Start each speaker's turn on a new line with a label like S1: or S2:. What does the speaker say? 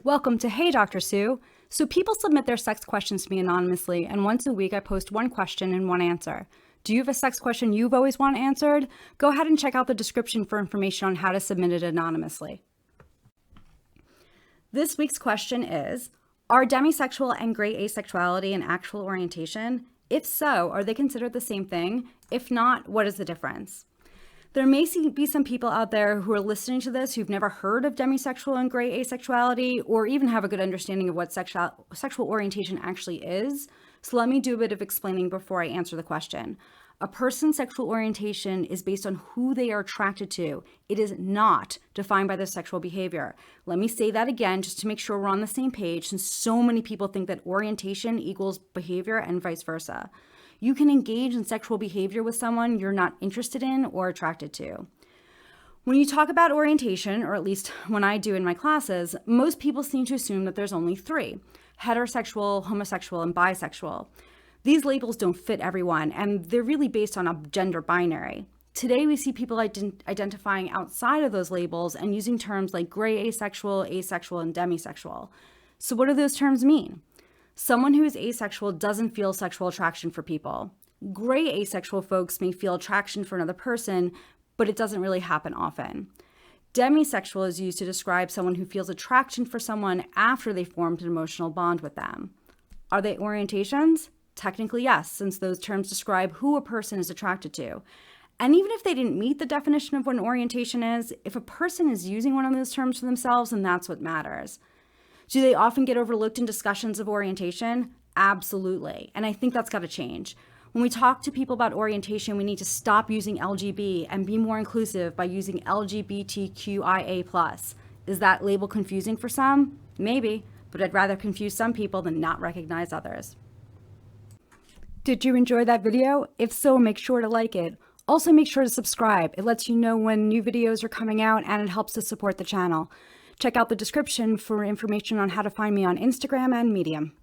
S1: Welcome to Hey Dr. Sue. So people submit their sex questions to me anonymously, and once a week I post one question and one answer. Do you have a sex question you've always wanted answered? Go ahead and check out the description for information on how to submit it anonymously. This week's question is, are demisexual and gray asexuality an actual orientation? If so, are they considered the same thing? If not, what is the difference? There may be some people out there who are listening to this who've never heard of demisexual and gray asexuality or even have a good understanding of what sexual orientation actually is. So let me do a bit of explaining before I answer the question. A person's sexual orientation is based on who they are attracted to. It is not defined by their sexual behavior. Let me say that again just to make sure we're on the same page, since so many people think that orientation equals behavior and vice versa. You can engage in sexual behavior with someone you're not interested in or attracted to. When you talk about orientation, or at least when I do in my classes, most people seem to assume that there's only three: heterosexual, homosexual, and bisexual. These labels don't fit everyone, and they're really based on a gender binary. Today, we see people identifying outside of those labels and using terms like gray asexual, asexual, and demisexual. So what do those terms mean? Someone who is asexual doesn't feel sexual attraction for people. Gray asexual folks may feel attraction for another person, but it doesn't really happen often. Demisexual is used to describe someone who feels attraction for someone after they formed an emotional bond with them. Are they orientations? Technically, yes, since those terms describe who a person is attracted to. And even if they didn't meet the definition of what an orientation is, if a person is using one of those terms for themselves, then that's what matters. Do they often get overlooked in discussions of orientation? Absolutely. And I think that's got to change. When we talk to people about orientation, we need to stop using LGB and be more inclusive by using LGBTQIA+. Is that label confusing for some? Maybe, but I'd rather confuse some people than not recognize others. Did you enjoy that video? If so, make sure to like it. Also, make sure to subscribe. It lets you know when new videos are coming out and it helps to support the channel. Check out the description for information on how to find me on Instagram and Medium.